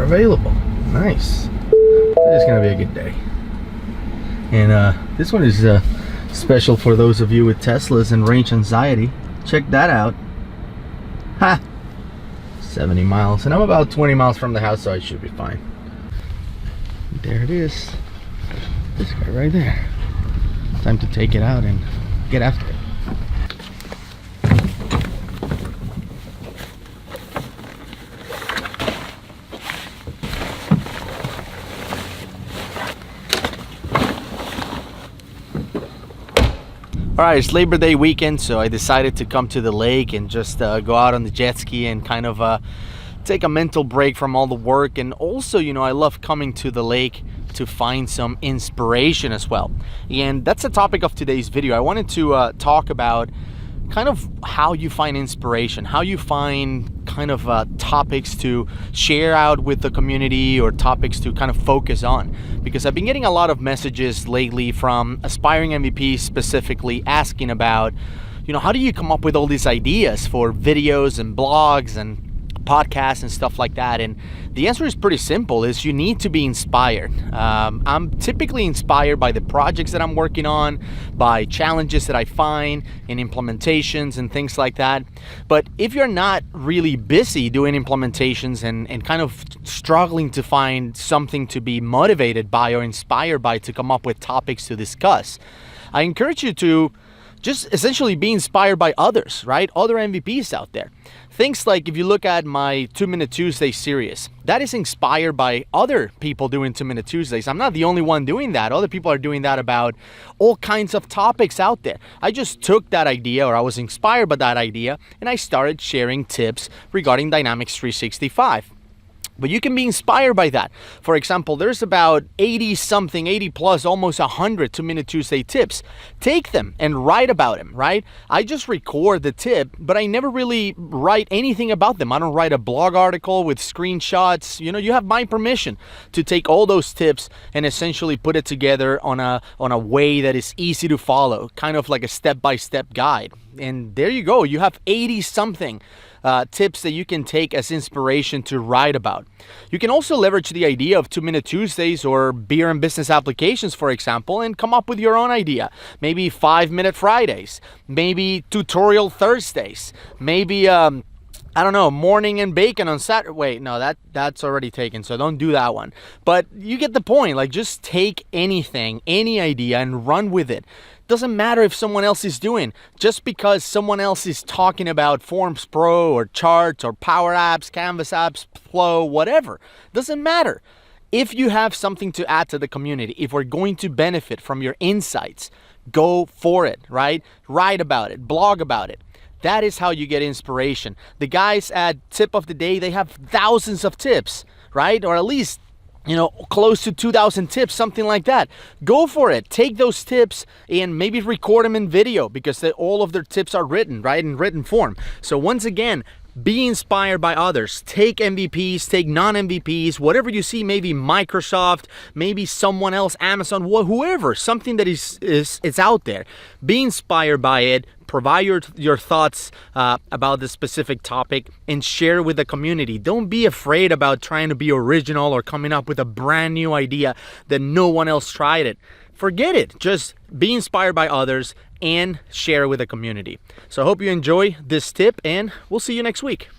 available. Nice. It's gonna be a good day. And this one is special for those of you with Teslas and range anxiety. Check that out. Ha! 70 miles, and I'm about 20 miles from the house, so I should be fine. There it is. This guy right there. Time to take it out and get after it. Alright, it's Labor Day weekend, so I decided to come to the lake and just go out on the jet ski and kind of take a mental break from all the work. And also, you know, I love coming to the lake to find some inspiration as well. And that's the topic of today's video. I wanted to talk about kind of how you find inspiration, how you find kind of topics to share out with the community or topics to kind of focus on. Because I've been getting a lot of messages lately from aspiring MVPs specifically asking about, you know, how do you come up with all these ideas for videos and blogs and podcasts and stuff like that? And the answer is pretty simple, is you need to be inspired. I'm typically inspired by the projects that I'm working on, by challenges that I find in implementations and things like that. But if you're not really busy doing implementations and kind of struggling to find something to be motivated by or inspired by to come up with topics to discuss, I encourage you to just essentially be inspired by others, right? Other MVPs out there. Things like, if you look at my 2-Minute Tuesday series, that is inspired by other people doing 2-Minute Tuesdays. I'm not the only one doing that. Other people are doing that about all kinds of topics out there. I just took that idea, or I was inspired by that idea, and I started sharing tips regarding Dynamics 365. But you can be inspired by that. For example, there's about 80 plus, almost 100 2-Minute Tuesday tips. Take them and write about them, right? I just record the tip, but I never really write anything about them. I don't write a blog article with screenshots. You know, you have my permission to take all those tips and essentially put it together on a way that is easy to follow, kind of like a step-by-step guide. And there you go. You have 80-something tips that you can take as inspiration to write about. You can also leverage the idea of 2-Minute Tuesdays or beer and business applications, for example, and come up with your own idea. Maybe 5-Minute Fridays, maybe Tutorial Thursdays, maybe I don't know, morning and bacon on Saturday. Wait, no, that's already taken, so don't do that one. But you get the point. Like, just take anything, any idea, and run with it. Doesn't matter if someone else is doing. Just because someone else is talking about Forms Pro or charts or Power Apps, Canvas apps, Flow, whatever. Doesn't matter. If you have something to add to the community, if we're going to benefit from your insights, go for it, right? Write about it, blog about it. That is how you get inspiration. The guys at Tip of the Day, they have thousands of tips, right? Or at least, you know, close to 2,000 tips, something like that. Go for it. Take those tips and maybe record them in video, because all of their tips are written, right, in written form. So once again, be inspired by others. Take MVPs, take non-MVPs, whatever you see, maybe Microsoft, maybe someone else, Amazon, whoever, something that is out there. Be inspired by it. Provide your thoughts about the specific topic and share with the community. Don't be afraid about trying to be original or coming up with a brand new idea that no one else tried it. Forget it. Just be inspired by others and share with the community. So I hope you enjoy this tip, and we'll see you next week.